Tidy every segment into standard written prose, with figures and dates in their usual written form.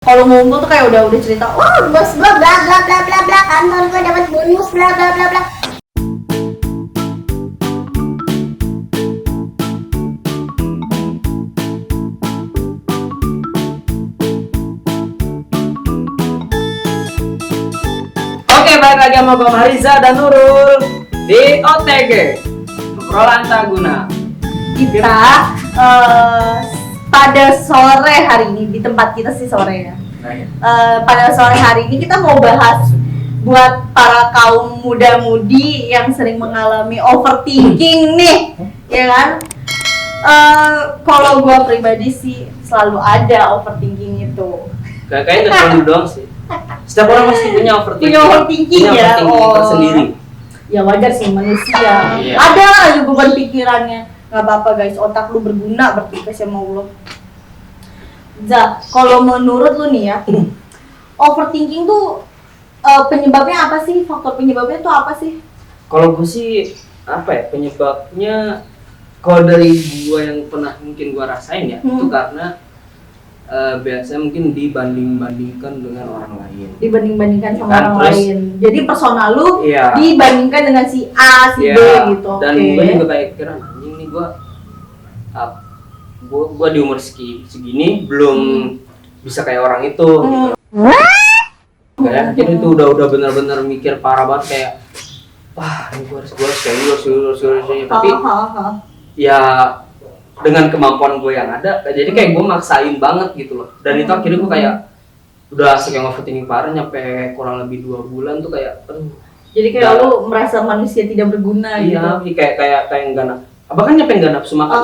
Kalau ngumpul tuh kayak udah cerita, wah bos gua bla bla bla bla bla, kantor gua dapat bonus bla bla bla bla. Oke, balik lagi sama Bang Mariza dan Nurul di OTG Obrolan Taguna. kita pada sore hari ini di tempat kita sih sore ya. Pada sore hari ini kita mau bahas buat para kaum muda-mudi yang sering mengalami overthinking nih, ya kan? Kalau gua pribadi sih selalu ada overthinking itu. Kayaknya nggak selalu doang sih. Setiap orang pasti punya overthinking. Punya overthinking ya. Overthinking tersendiri. Ya wajar sih manusia. Iya. Ada aja beban pikirannya. Nggak apa-apa guys, otak lu berguna berarti sama Allah. Kalau menurut lu nih ya, overthinking tuh penyebabnya apa sih? Faktor penyebabnya tuh apa sih? Kalau gue sih apa ya penyebabnya? Kalau dari gue yang pernah mungkin gue rasain ya, itu karena biasanya mungkin dibanding-bandingkan dengan orang lain. Dibanding-bandingkan sama Kan, orang terus, lain. Jadi personal lu iya. dibandingkan dengan si A, si B gitu. Dan Oke. gue juga kayak kira anjing nih gue di umur segini belum bisa kayak orang itu. Gitu. Kayak akhirnya itu udah benar-benar mikir parah banget kayak wah ini gue harus kayak tapi ya dengan kemampuan gue yang ada jadi kayak gue maksain banget gitu loh, dan itu akhirnya gue kayak udah sekian overthinking parah nyampe kurang lebih 2 bulan tuh kayak jadi kayak lu merasa manusia tidak berguna iya, gitu. kayak enggak bahkan nyampe enggak nafsu makan.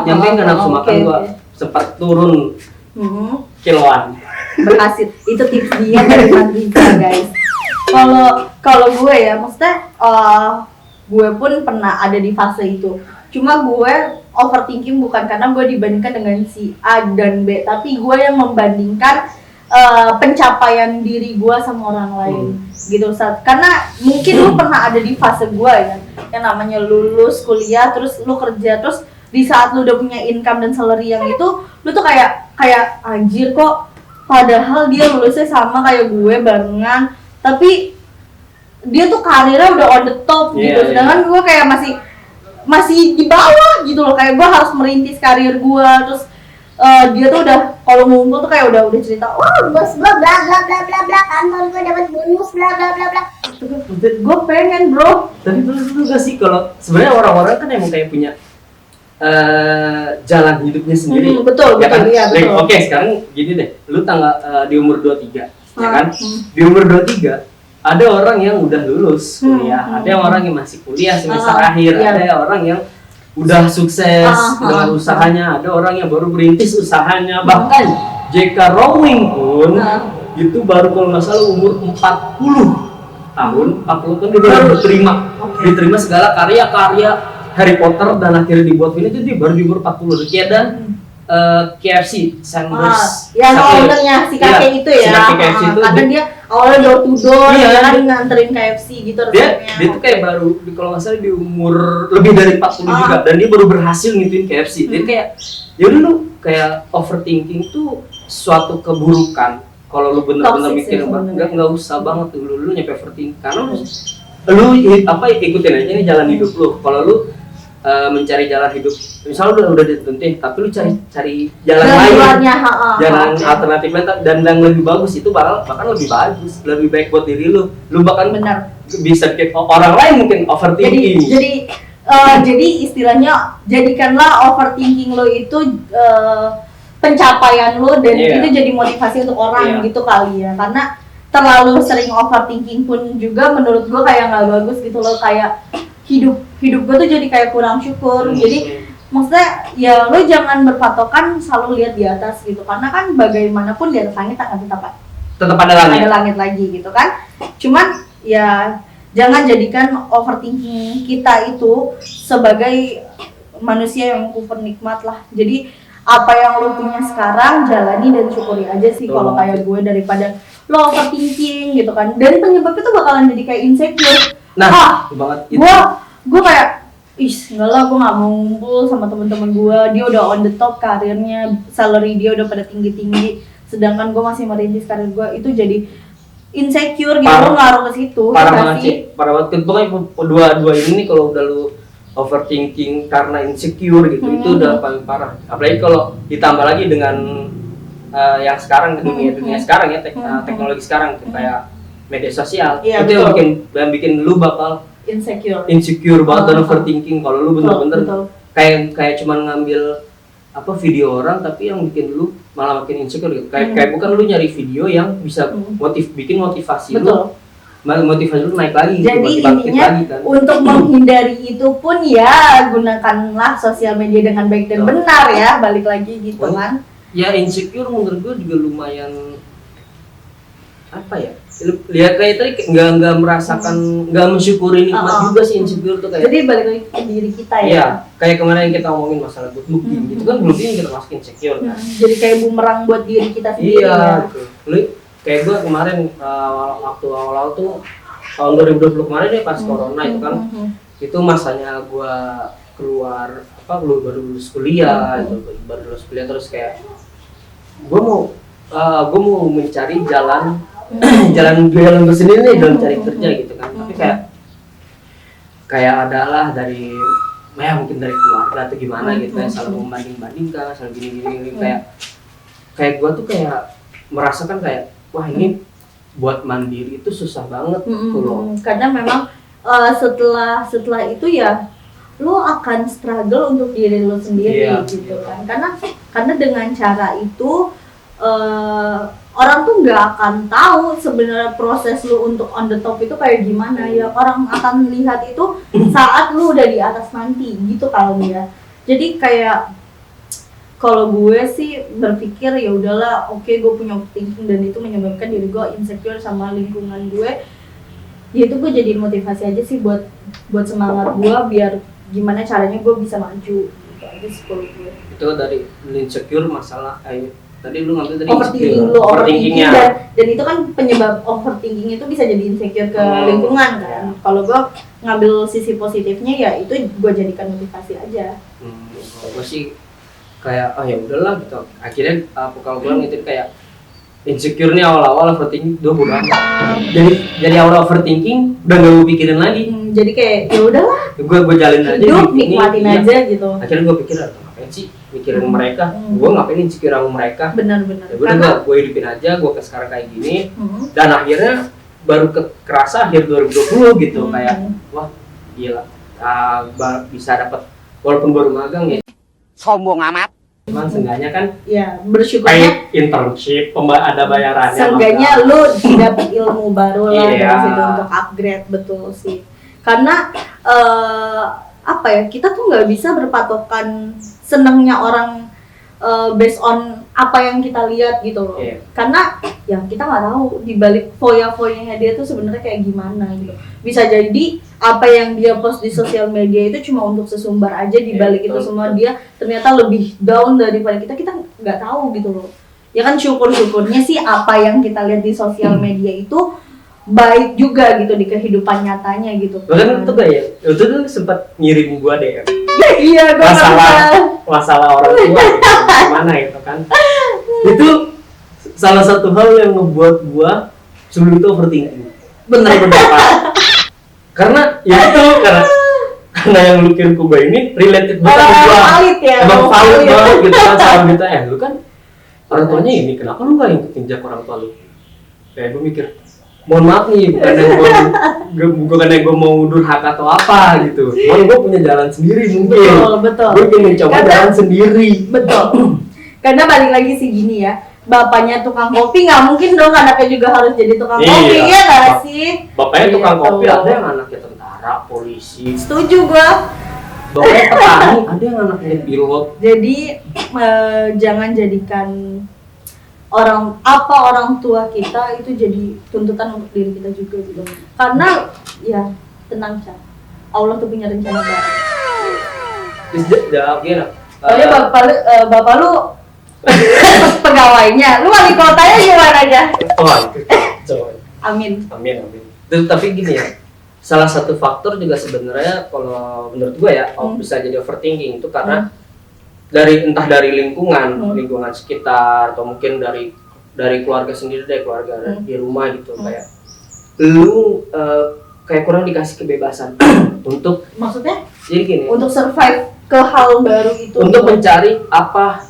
Nyampe enggak nafsu makan gue sempat turun kiloan. Berhasil. Itu tips dia dari Mariza guys. Kalau gue ya, maksudnya gue pun pernah ada di fase itu. Cuma gue overthinking bukan karena gue dibandingkan dengan si A dan B, tapi gue yang membandingkan pencapaian diri gue sama orang lain gitu. Karena mungkin lu pernah ada di fase gue ya, yang namanya lulus kuliah terus lu kerja, terus di saat lu udah punya income dan salary yang itu, lu tuh kayak anjir kok padahal dia lulusnya sama kayak gue barengan, tapi dia tuh karirnya udah on the top gitu, sedangkan gue kayak masih di bawah gitu loh, kayak gue harus merintis karir gue. Terus dia tuh udah kalau ngumpul tuh kayak udah cerita, wah bos gua bla bla bla bla bla, kantor gua dapat bonus bla bla bla bla. gue pengen bro. Tapi betul juga sih kalau sebenarnya orang-orang kan emang kayak punya jalan hidupnya sendiri. Betul, ya kan? iya, betul. Oke, sekarang gini deh, lu di umur 23, ya kan? Di umur 23 ada orang yang udah lulus kuliah, ada orang yang masih kuliah semester akhir, ada orang yang udah sukses dengan usahanya, ada orang yang baru berintis usahanya, bahkan J.K. Rowling pun itu baru kalau nggak salah umur 40 tahun, 40 kan dia baru diterima segala karya-karya Harry Potter dan akhirnya dibuat film itu dia baru di umur 40. Kayak dan KFC Sanders yang ownernya si kakek itu ya, si kakek KFC itu karena dia awalnya door to door kan nganterin KFC gitu dia tuh kayak baru kalau nggak salah di umur lebih dari 40 juga, dan dia baru berhasil ngituin KFC. Jadi kayak ya udah lu kayak overthinking tuh suatu keburukan kalau lu bener-bener mikir nggak usah banget tuh lu nyampe overthinking, karena lu ikutin aja nih jalan hidup lu. Kalau lu mencari jalan hidup, misalnya udah ditentuin, tapi lu cari jalan lain, jalan alternatif lain dan yang lebih bagus itu bahkan lebih bagus, lebih baik buat diri lu. Lu bahkan bisa bikin orang lain mungkin overthinking. Jadi istilahnya jadikanlah overthinking lo itu pencapaian lo, dan itu jadi motivasi untuk orang gitu kali ya. Karena terlalu sering overthinking pun juga menurut gue kayak nggak bagus gitu loh, kayak hidup gue tuh jadi kayak kurang syukur. Jadi maksudnya ya lo jangan berpatokan selalu lihat di atas gitu, karena kan bagaimanapun di atas langit akan tetap ada langit lagi gitu kan. Cuman ya jangan jadikan overthinking kita itu sebagai manusia yang kufur nikmat lah. Jadi apa yang lo punya sekarang jalani dan syukuri aja sih kalau kayak gue, daripada lo overthinking gitu kan. Dan penyebabnya tuh bakalan jadi kayak insecure. Gue kayak enggak lah, gue nggak mau ngumpul sama teman-teman gue, dia udah on the top karirnya, salary dia udah pada tinggi-tinggi, sedangkan gue masih merintis karir gue, itu jadi insecure gitu, Parah. lo ngaruh ke situ. Parah ya banget sih? sih, parah banget. Pokoknya dua ini nih kalau udah lu overthinking karena insecure gitu, itu udah paling parah. Apalagi kalau ditambah lagi dengan yang sekarang dunia sekarang ya, teknologi sekarang kayak media sosial, Iya, itu betul. yang bikin lu bakal Insecure banget dan overthinking kalau lu bener-bener betul. kayak cuman ngambil apa video orang tapi yang bikin lu malah makin insecure gitu. Kayak bukan lu nyari video yang bisa bikin motivasi Betul. motivasi lu naik lagi Jadi gitu, bangkit intinya lagi kan. untuk menghindari itu pun ya gunakanlah sosial media dengan baik dan benar ya, balik lagi gitu kan. Ya insecure menurut gue juga lumayan apa ya, lihat kayak tadi nggak merasakan, nggak mensyukuri nikmat juga sih insecure tuh kayak. Jadi balik lagi ke diri kita ya. Iya, kayak kemarin yang kita ngomongin masalah good looking gitu kan, good looking kita masuk insecure kan. Jadi kayak bumerang buat diri kita sendiri Iya, ya. gitu. Lu kayak gue kemarin waktu awal-awal tuh tahun 2020 kemarin ya pas corona itu kan, itu masanya gue keluar baru lulus kuliah, terus kayak gue mau mencari jalan jalan bersendiri nih dalam cari kerja gitu kan. Tapi kayak adalah dari mungkin dari keluarga atau gimana gitu ya, salah membanding-bandingkan, salah gini kayak gue tuh kayak merasakan kayak wah ini buat mandiri itu susah banget loh. Karena memang setelah itu ya lo akan struggle untuk diri lo sendiri gitu kan. Karena dengan cara itu orang tuh nggak akan tahu sebenarnya proses lu untuk on the top itu kayak gimana ya. Orang akan lihat itu saat lu udah di atas nanti gitu kalau dia. Jadi kayak kalau gue sih berpikir ya udahlah, oke, gue punya overthinking dan itu menyebabkan diri gue insecure sama lingkungan gue. Ya itu gue jadiin motivasi aja sih buat semangat gue biar gimana caranya gue bisa maju. Gitu aja sih kalau gue. Itu dari insecure masalah tadi lu ngambil tadi overthinking dan itu kan penyebab overthinking itu bisa jadi insecure ke lingkungan kan. Kalau gue ngambil sisi positifnya ya itu gue jadikan motivasi aja. Gue sih kayak ya udahlah gitu. Akhirnya kalau gue ngitin kayak insecure nih awal-awal overthinking udah bodo amat. Jadi awal overthinking udah gak gue pikirin lagi. Jadi kayak ya udahlah. Gue jalin aja. Hidup nikmatin aja gitu. Akhirnya gue pikir ngapain sih mikirin mereka, gue ngapain insecure sama mereka. Benar-benar. Ya udah gue hidupin aja, gue ke sekarang kayak gini. Dan akhirnya baru kerasa akhir 2020 gitu kayak wah gila, bisa dapat walaupun baru magang ya. Sombong amat. Cuman seenggaknya kan ya bersyukurnya kayak internship, ada bayarannya. Seenggaknya lu dapat ilmu baru lah Iya. dari situ untuk upgrade, betul sih. Karena apa ya, kita tuh nggak bisa berpatokan senengnya orang based on apa yang kita lihat gitu loh. Iya. Karena ya kita nggak tahu di balik foya-foyanya dia tuh sebenarnya kayak gimana gitu. Bisa jadi apa yang dia post di sosial media itu cuma untuk sesumbar aja, di balik itu semua dia ternyata lebih down daripada kita nggak tahu gitu loh. Ya kan syukur-syukurnya sih apa yang kita lihat di sosial media itu baik juga gitu di kehidupan nyatanya gitu. Bahkan itu kayak itu tuh sempat ngirim gua deh Iya, gua masalah orang tua gitu, gimana gitu kan. Itu salah satu hal yang ngebuat gua sebelum itu overthinking. Benar-benar karena ya itu karena yang lu kirim ke gua ini related banget sama gua. Valid ya. Emang valid banget gitu kan sama kita lu kan orang tuanya ini, kenapa lu gak ngikutin jak orang tua lu? Kayak gua mikir, mohon maaf nih, bukan yang gue mau durhaka atau apa gitu. Mohon gue punya jalan sendiri mungkin. Betul. Gue pengen coba jalan sendiri. Betul. Karena balik lagi sih gini ya, bapaknya tukang kopi nggak mungkin dong anaknya juga harus jadi tukang kopi, ya nggak sih? Bapaknya tukang Gitu. kopi, ada yang anaknya tentara, polisi. Setuju gua. Bapaknya petani, ada yang anaknya pilot. Jadi jangan jadikan orang tua kita itu jadi tuntutan untuk diri kita juga gitu. Karena ya tenang Cak, Allah tuh punya rencana baik. Terus jawab gimana? Soalnya bapak lu pegawainya, lu wali kotanya gimana aja? Oh, coba. Amin. Amin. Terus, tapi gini ya, salah satu faktor juga sebenarnya kalau menurut gue ya, bisa jadi overthinking itu karena entah dari lingkungan sekitar atau mungkin dari dari keluarga sendiri, dari keluarga di rumah gitu, kayak lu kayak kurang dikasih kebebasan untuk, Maksudnya jadi gini, untuk survive ke hal baru itu. untuk mencari apa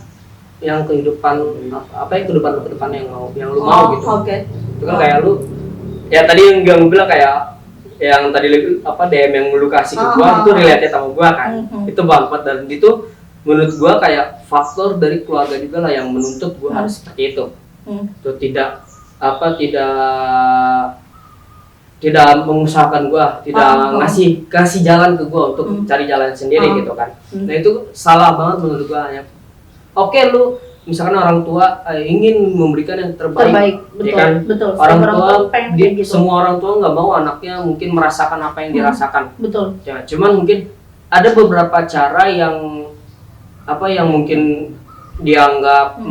yang kehidupan, apa yang kehidupan lu ke depannya yang lu mau gitu. Oke. Itu kan kayak lu, ya tadi yang gue bilang kayak yang tadi apa DM yang lu kasih ke gua, itu relate sama gua kan. Itu banget, dan itu menurut gua kayak faktor dari keluarga juga lah yang menuntut gua harus seperti itu. Itu tidak mengusahakan gua, tidak kasih jalan ke gua untuk cari jalan sendiri gitu kan. Nah itu salah banget menurut gua ya. Oke, lu misalkan orang tua ingin memberikan yang terbaik, betul, ya kan? betul. Orang tua, Gitu. semua orang tua nggak mau anaknya mungkin merasakan apa yang dirasakan. Betul. Ya, cuman mungkin ada beberapa cara yang mungkin dianggap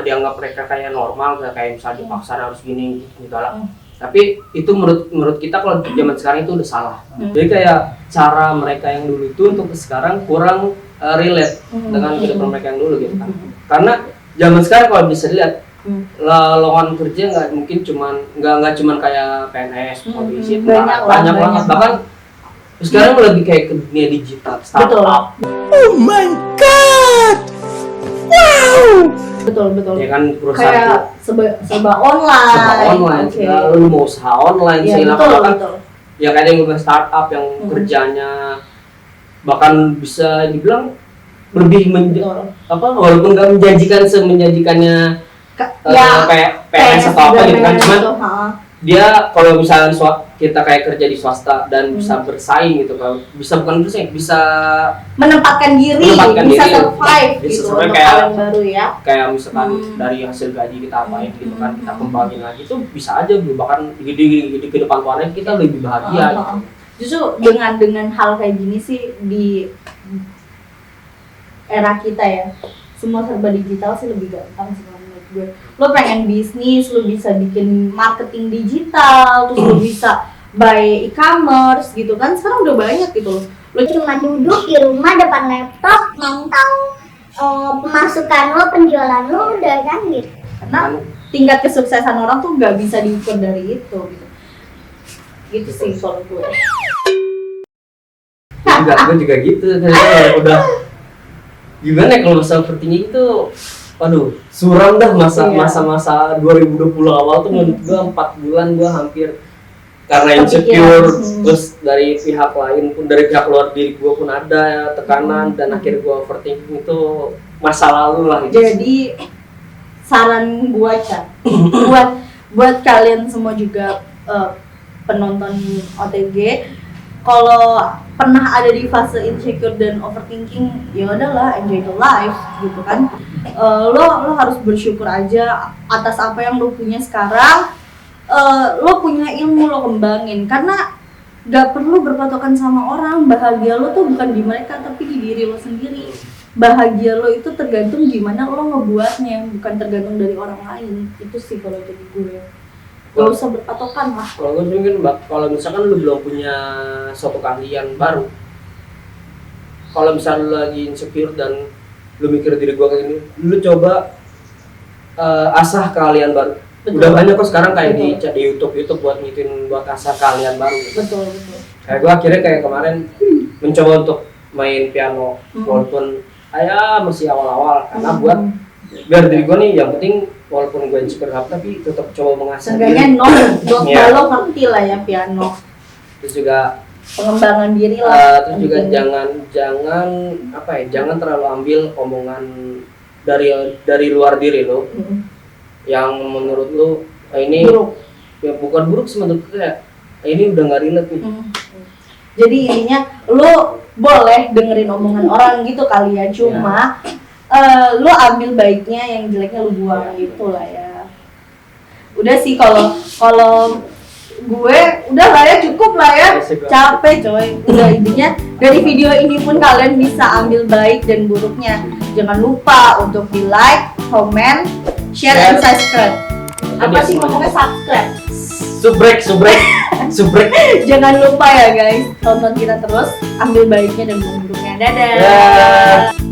dianggap mereka kayak normal, kayak misalnya dipaksa harus gini gitu lah. Tapi itu menurut kita kalau zaman sekarang itu udah salah. Jadi kayak cara mereka yang dulu itu untuk sekarang kurang relate dengan kehidupan mereka yang dulu gitu kan. Karena zaman sekarang kalau bisa dilihat lowongan kerja nggak cuman kayak PNS, polisi, banyak banget. Bahkan sekarang lebih kayak ke dunia digital, startup. Betul. Oh my god, wow. Betul. Ya kan, perusahaan Kayak serba online. Okay. Lu mau usaha online Ya, bahkan betul. ya kayak yang gue startup yang kerjanya bahkan bisa dibilang lebih walaupun nggak menjanjikan semenjanjikannya kayak PNS atau apa gitu kan, cuman dia kalau misalnya kita kayak kerja di swasta dan bisa bersaing gitu, kalau bukan bersaing, bisa menempatkan diri, bisa survive gitu untuk hal yang baru ya. Kayak misalkan dari hasil gaji kita apain gitu kan, kita kembangin lagi, itu bisa aja bahkan di kehidupan keluarga kita lebih bahagia gitu. Justru dengan hal kayak gini sih di era kita ya, semua serba digital sih lebih gampang sih menurut gue. Lo pengen bisnis, lo bisa bikin marketing digital, terus lo bisa buy e-commerce gitu kan, sekarang udah banyak gitu loh. Lo cuma duduk di rumah depan laptop, mantau pemasukan lo, penjualan lo, udah kan gitu. Karena tingkat kesuksesan orang tuh nggak bisa diukur dari itu gitu. Gitu sih kalau gue. Gue juga gitu, ternyata udah gimana ya kalau masalah overthinking itu, waduh, suram dah masa-masa 2020 awal tuh menurut gue 4 bulan gue hampir karena insecure, terus dari pihak lain pun, dari pihak luar diri gue pun ada tekanan, dan akhirnya gue overthinking itu masa lalu lah gitu. Jadi saran gue buat kalian semua juga penonton OTG, kalau pernah ada di fase insecure dan overthinking, ya udahlah, enjoy the life gitu kan. Lo harus bersyukur aja atas apa yang lo punya sekarang. Lo punya ilmu, lo kembangin, karena gak perlu berpatokan sama orang. Bahagia lo tuh bukan di mereka tapi di diri lo sendiri. Bahagia lo itu tergantung gimana lo ngebuatnya, bukan tergantung dari orang lain. Itu sih kalau dari gue. Gak usah berpatokan lah. Kalau gue mungkin, kalau misalkan lu belum punya suatu keahlian baru, kalau misalnya lu lagi insecure dan lu mikir diri gue kayak gini, lu coba asah keahlian baru. Betul. Udah banyak kok sekarang kayak di YouTube buat asah keahlian baru. Betul. Kayak gue akhirnya kayak kemarin mencoba untuk main piano, walaupun masih awal-awal, karena buat biar diri gue nih, yang penting walaupun gue insecure tapi tetap coba mengasah diri. Seenggaknya lo ngerti lah ya piano. Terus juga pengembangan diri lah. Terus juga jangan terlalu ambil omongan dari luar diri lo yang menurut lo ini buruk. Ya bukan buruk sih, menurut gue ini udah nggak relate nih. Jadi intinya lo boleh dengerin omongan orang gitu kali ya, cuma lo ambil baiknya, yang jeleknya lo buang gitu lah ya. Udah sih kalau gue udah lah ya, cukup lah ya, capek coy. Udah, intinya dari video ini pun kalian bisa ambil baik dan buruknya. Jangan lupa untuk di like, comment, share, and subscribe. Apa sih ngomongnya subscribe? Subrek. Jangan lupa ya guys, tonton kita terus, ambil baiknya dan buruknya. Dadah.